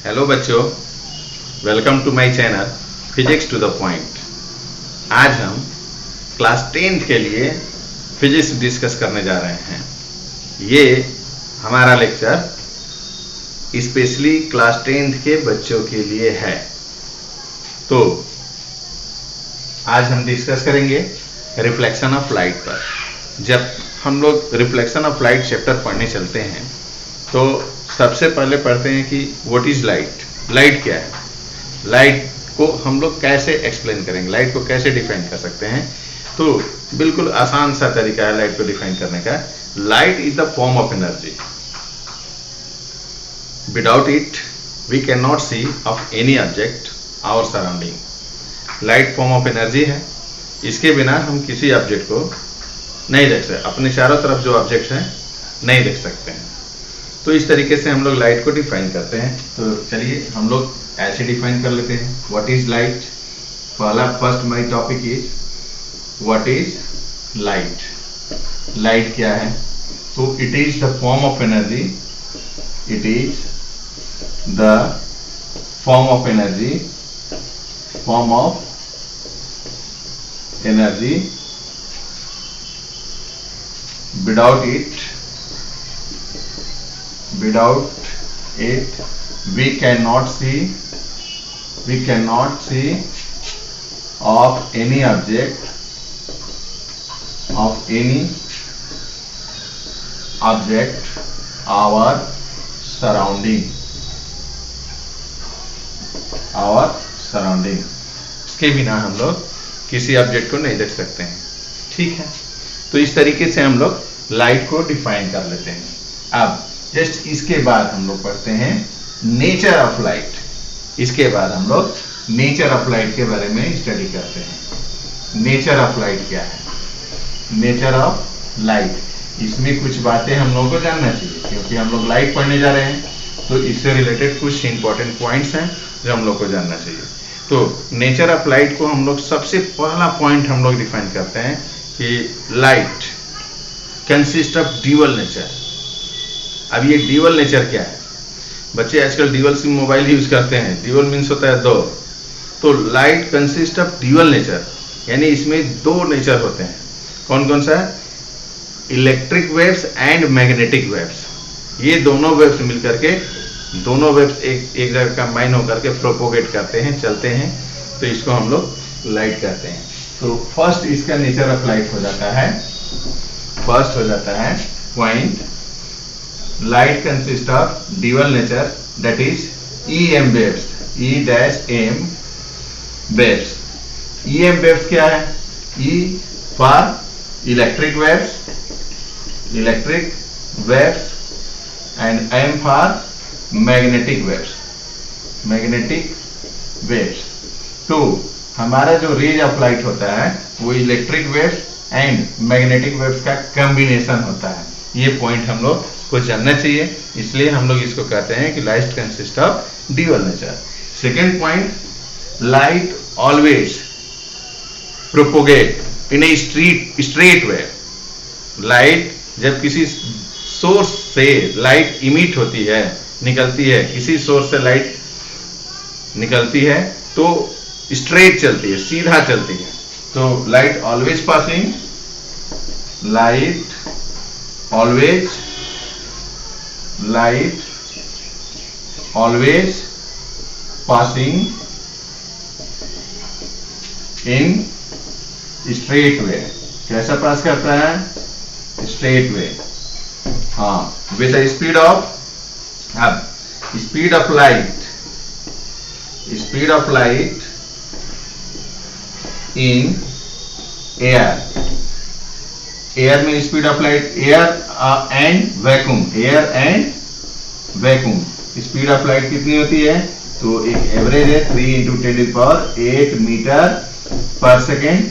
Hello बच्चों, welcome to my channel physics to the point. आज हम क्लास 10th के लिए फिजिक्स डिस्कस करने जा रहे हैं। ये हमारा लेक्चर स्पेशली क्लास 10th के बच्चों के लिए है। तो आज हम डिस्कस करेंगे रिफ्लेक्शन ऑफ लाइट पर। जब हम लोग रिफ्लेक्शन ऑफ लाइट चैप्टर पढ़ने चलते हैं तो सबसे पहले पढ़ते हैं कि व्हाट इज लाइट। लाइट क्या है, लाइट को हम लोग कैसे एक्सप्लेन करेंगे, लाइट को कैसे डिफाइन कर सकते हैं। तो बिल्कुल आसान सा तरीका है लाइट को डिफाइन करने का। Light is the form of energy, without it we can not see of any object our surrounding. Light form of energy है, इसके बिना हम किसी ऑब्जेक्ट को नहीं देख सकते, अपने चारों तरफ जो ऑब्जेक्ट हैं नहीं देख सकते हैं। तो इस तरीके से हम लोग लाइट को डिफाइन करते हैं। तो चलिए हम लोग ऐसे डिफाइन कर लेते हैं। What is light? First my topic is what is light. Light क्या है? तो it is the form of energy, it is the form of energy, form of energy without it we cannot see of any object our surrounding। इसके बिना हम लोग किसी object को नहीं देख सकते हैं। ठीक है, तो इस तरीके से हम लोग लाइट को डिफाइन कर लेते हैं। अब जस्ट इसके बाद हम लोग पढ़ते हैं नेचर ऑफ लाइट। इसके बाद हम लोग नेचर ऑफ लाइट के बारे में स्टडी करते हैं। नेचर ऑफ लाइट क्या है? नेचर ऑफ लाइट, इसमें कुछ बातें हम लोगों को जानना चाहिए क्योंकि हम लोग लाइट पढ़ने जा रहे हैं। तो इससे रिलेटेड कुछ इंपॉर्टेंट पॉइंट्स हैं जो हम लोग को जानना चाहिए। तो नेचर ऑफ लाइट को हम लोग सबसे पहला पॉइंट हम लोग डिफाइन करते हैं कि light consist of dual nature. अब ये ड्यूअल नेचर क्या है? बच्चे आजकल ड्यूअल सिम मोबाइल यूज करते हैं। ड्यूअल मीन्स होता है दो। तो light consist of dual nature, यानी इसमें दो नेचर होते हैं। कौन कौन सा? Electric waves and magnetic waves. ये दोनों वेव्स मिलकर के, दोनों वेव्स एक जगह कंबाइन होकर के प्रोपोगेट करते हैं, चलते हैं। तो इसको हम लोग लाइट कहते हैं। तो फर्स्ट इसका नेचर ऑफ लाइट हो जाता है, फर्स्ट हो जाता है point, light consist of dual nature, that is EM waves, E-M waves. EM waves क्या है? E for electric waves and M for magnetic waves. तो हमारा जो रेज ऑफ लाइट होता है वो electric waves and magnetic waves का combination होता है। ये पॉइंट हम लोग को जानना चाहिए, इसलिए हम लोग इसको कहते हैं कि light consist of dual nature. Second point, light always propagate in a straight way. Light जब किसी सोर्स से लाइट इमिट होती है, निकलती है, किसी सोर्स से लाइट निकलती है तो स्ट्रेट चलती है, सीधा चलती है। तो light always passing, light always passing in straight way. कैसा पास करता है? Straight way. हाँ, विद द स्पीड ऑफ, अब speed of light in air में speed of light, air and vacuum. Speed of light कितनी होती है? तो एक एवरेज है 3 × 10⁸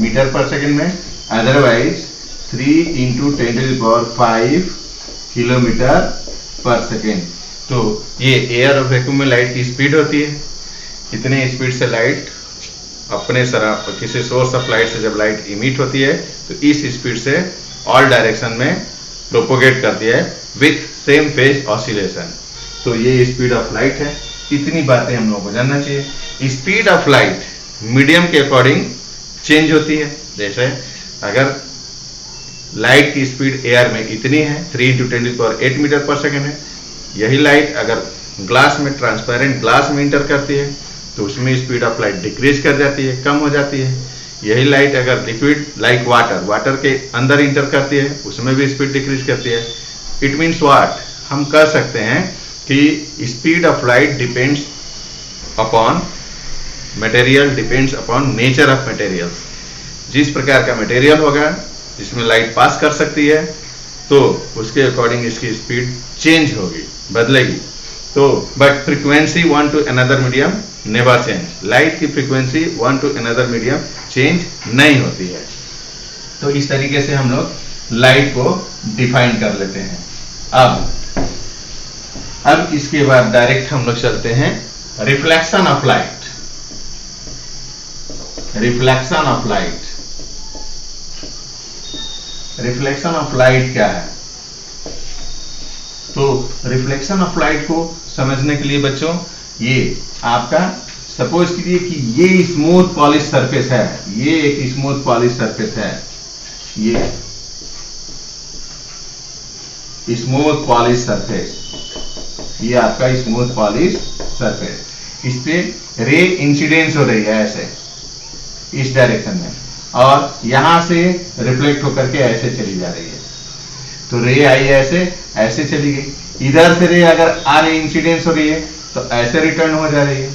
मीटर पर सेकेंड में, अदरवाइज 3 × 10⁵ किलोमीटर पर सेकेंड। तो ये एयर और वैक्यूम में लाइट की स्पीड होती है। इतने स्पीड से लाइट अपने किसी सोर्स ऑफ लाइट से जब लाइट इमिट होती है तो इस स्पीड से ऑल डायरेक्शन में प्रोपोगेट करती है विथ सेम फेज ऑसिलेशन। तो ये स्पीड ऑफ लाइट है। इतनी बातें हम लोगों को जानना चाहिए। स्पीड ऑफ लाइट मीडियम के अकॉर्डिंग चेंज होती है। जैसे अगर लाइट की स्पीड एयर में इतनी है 3 × 10⁸ मीटर पर सेकेंड है, यही लाइट अगर ग्लास में, ट्रांसपेरेंट ग्लास में इंटर करती है तो उसमें स्पीड ऑफ लाइट डिक्रीज कर जाती है, कम हो जाती है। यही लाइट अगर लिक्विड लाइक वाटर के अंदर इंटर करती है उसमें भी स्पीड डिक्रीज करती है। इट मीन्स व्हाट, हम कह सकते हैं कि speed of light depends upon material, depends upon nature of material. जिस प्रकार का मटेरियल होगा जिसमें लाइट पास कर सकती है तो उसके अकॉर्डिंग इसकी स्पीड चेंज होगी, बदलेगी। तो but frequency one to another medium never change. Light की frequency one to another medium change नहीं होती है। तो इस तरीके से हम लोग लाइट को डिफाइन कर लेते हैं। अब इसके बाद डायरेक्ट हम लोग चलते हैं reflection of light. Reflection of light, reflection of light क्या है? तो रिफ्लेक्शन ऑफ लाइट को समझने के लिए बच्चों, ये आपका सपोज कीजिए कि ये स्मूथ पॉलिश सरफेस है, ये एक स्मूथ पॉलिश सरफेस है, ये स्मूथ पॉलिश सरफेस, ये आपका स्मूथ पॉलिश सरफेस। इस पे रे इंसिडेंस हो रही है ऐसे इस डायरेक्शन में, और यहां से रिफ्लेक्ट होकर के ऐसे चली जा रही है। तो रे आई ऐसे चली गई। इधर से रे अगर आ रही इंसिडेंस हो रही है तो ऐसे रिटर्न हो जा रही है।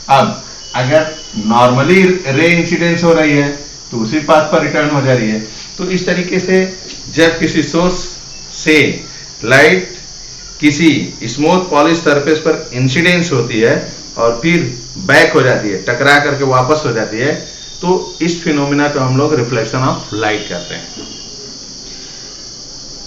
अब अगर नॉर्मली रे इंसिडेंस हो रही है तो उसी पाथ पर रिटर्न हो जा रही है। तो इस तरीके से जब किसी सोर्स से लाइट किसी स्मूथ पॉलिश सरफेस पर इंसिडेंस होती है और फिर बैक हो जाती है, टकरा करके वापस हो जाती है, तो इस फिनोमिना को हम लोग रिफ्लेक्शन ऑफ लाइट कहते हैं।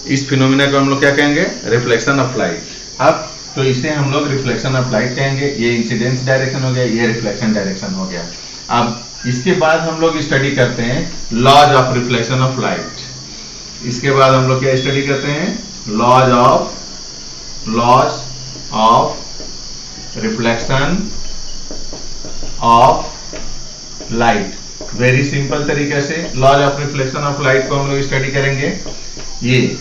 इस फिनोमिना को हम लोग क्या कहेंगे? Reflection of light. अब तो इसे हम लोग रिफ्लेक्शन ऑफ लाइट कहेंगे। ये इंसिडेंस डायरेक्शन हो गया, ये रिफ्लेक्शन डायरेक्शन हो गया। अब इसके बाद हम लोग स्टडी करते हैं laws of reflection of light. इसके बाद हम लोग क्या स्टडी करते हैं? Laws of reflection of light. Very simple तरीके से laws of reflection of light को हम लोग स्टडी करेंगे। ये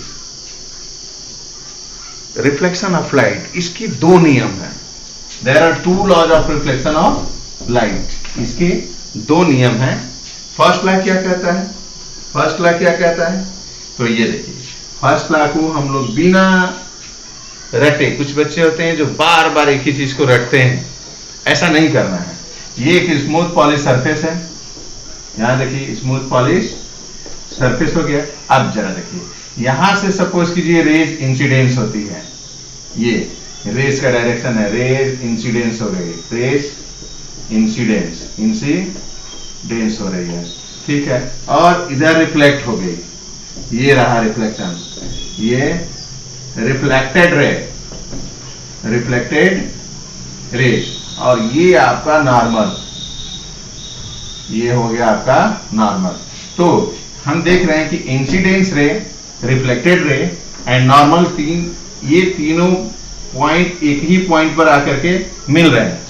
रिफ्लेक्शन ऑफ लाइट, इसकी दो नियम है। There are two laws of reflection of light. इसके दो नियम हैं। फर्स्ट लॉ क्या कहता है? फर्स्ट लॉ क्या कहता है? तो ये देखिए, फर्स्ट लॉ को हम लोग बिना रटे, कुछ बच्चे होते हैं जो बार बार एक ही चीज को रटते हैं, ऐसा नहीं करना है। ये एक स्मूथ पॉलिश सरफेस है, यहां देखिए स्मूथ पॉलिश सरफेस हो गया। अब जरा देखिए, यहां से सपोज कीजिए रेज इंसिडेंस होती है, ये रेज का डायरेक्शन है, रेज इंसिडेंस हो रही है, रेज इंसिडेंस हो रही है, ठीक है। और इधर रिफ्लेक्ट हो गई, ये रहा रिफ्लेक्शन, ये रिफ्लेक्टेड रेज, और ये आपका नॉर्मल, ये हो गया आपका नॉर्मल। तो हम देख रहे हैं कि incidence ray, reflected ray and normal, ये तीनों पॉइंट एक ही पॉइंट पर आकर के मिल रहे हैं।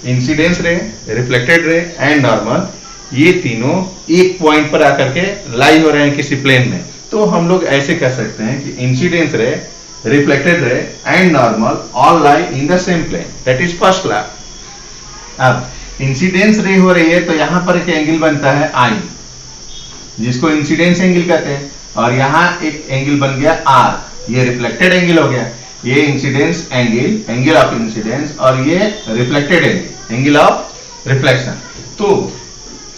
Incidence ray, reflected ray and normal, ये तीनों एक पॉइंट पर आकर के लाई हो रहे हैं किसी प्लेन में। तो हम लोग ऐसे कह सकते हैं कि incidence ray, reflected ray and normal all lie in the same plane, that is first law. अब इंसिडेंस रे हो रही है तो यहां पर एक एंगल बनता है आई, जिसको इंसिडेंस एंगल कहते हैं, और यहां एक एंगल बन गया आर, ये रिफ्लेक्टेड एंगल हो गया। ये इंसिडेंस एंगल ऑफ इंसिडेंस, और ये रिफ्लेक्टेड एंगल ऑफ रिफ्लेक्शन। तो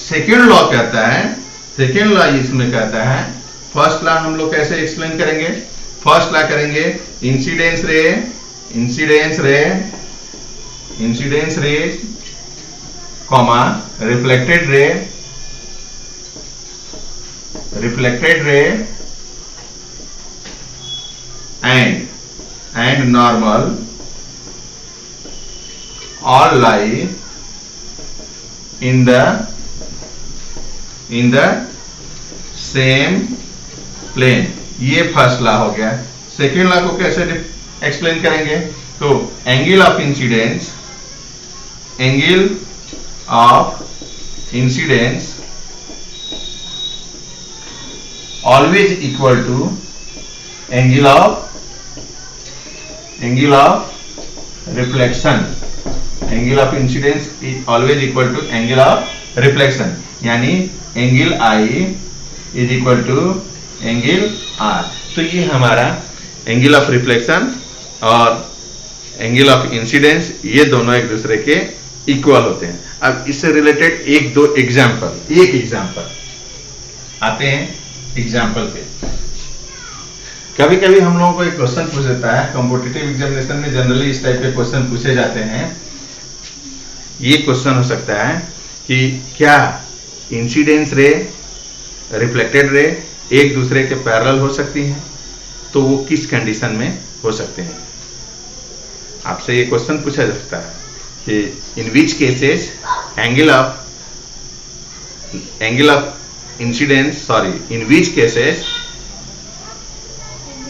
सेकेंड लॉ कहता है, सेकेंड लॉ इसमें कहता है, फर्स्ट लॉ हम लोग कैसे एक्सप्लेन करेंगे? फर्स्ट लॉ करेंगे इंसिडेंस रे comma reflected ray and normal all lie in the same plane। ये फर्स्ट लॉ हो गया। सेकेंड लॉ को कैसे एक्सप्लेन करेंगे? तो angle of incidence angle of incidence always equal to angle of reflection. Angle of incidence is always equal to angle of reflection. यानी angle I is equal to angle R. तो ये हमारा angle of reflection और angle of incidence ये दोनों एक दूसरे के इक्वल होते हैं। अब इससे रिलेटेड एक एग्जांपल आते हैं एग्जाम्पल पे। कभी कभी हम लोगों को एक क्वेश्चन पूछ देता है, कॉम्पिटिटिव एग्जामिनेशन में जनरली इस टाइप के क्वेश्चन पूछे जाते हैं। ये क्वेश्चन हो सकता है कि क्या इंसिडेंस रे रिफ्लेक्टेड रे एक दूसरे के पैरेलल हो सकती हैं, तो वो किस कंडीशन में हो सकते हैं। आपसे ये क्वेश्चन पूछा जा सकता है कि in which cases angle of incidence, in which cases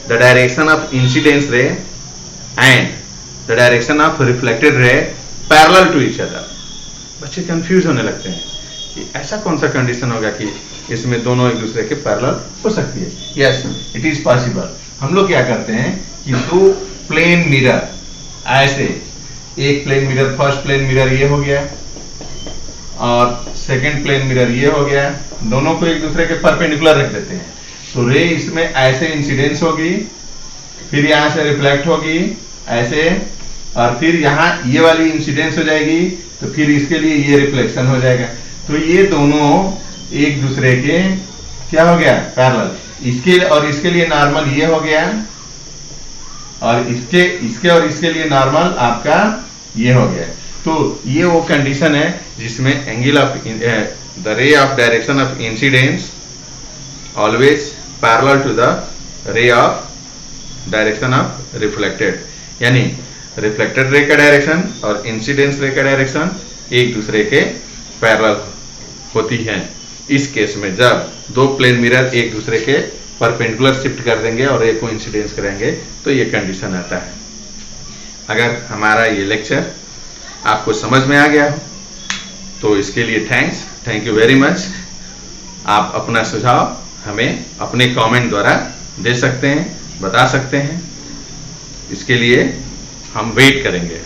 the direction of incidence ray and the direction of reflected ray parallel to each other। बच्चे कंफ्यूज होने लगते हैं कि ऐसा कौन सा कंडीशन होगा कि इसमें दोनों एक दूसरे के पैरेलल हो सकती है। Yes, it is possible. हम लोग क्या करते हैं कि दो प्लेन मिरर, ऐसे एक plane mirror, first plane mirror ये हो गया और सेकंड प्लेन मिरर ये हो गया, दोनों को एक दूसरे के परपेंडिकुलर रख देते हैं। तो रे इसमें ऐसे इंसिडेंस होगी, फिर यहाँ से रिफ्लेक्ट होगी ऐसे, और फिर यहाँ ये वाली इंसिडेंस हो जाएगी, तो फिर इसके लिए ये रिफ्लेक्शन हो जाएगा। तो ये दोनों एक दूसरे के क्या हो गया, पैरेलल। इसके और इसके लिए नॉर्मल ये हो गया, और इसके और इसके लिए नॉर्मल आपका ये हो गया। तो ये वो कंडीशन है जिसमें angle of the ray of direction of incidence always parallel to the ray of direction of reflected, यानी रिफ्लेक्टेड रे का डायरेक्शन और इंसिडेंस रे का डायरेक्शन एक दूसरे के पैरेलल होती है। इस केस में जब दो प्लेन मिरर एक दूसरे के परपेंडिकुलर शिफ्ट कर देंगे और एक को इंसिडेंस करेंगे, तो ये कंडीशन आता है। अगर हमारा ये लेक्चर आपको समझ में आ गया हो तो इसके लिए थैंक यू वेरी मच। आप अपना सुझाव हमें अपने कमेंट द्वारा दे सकते हैं, बता सकते हैं। इसके लिए हम वेट करेंगे।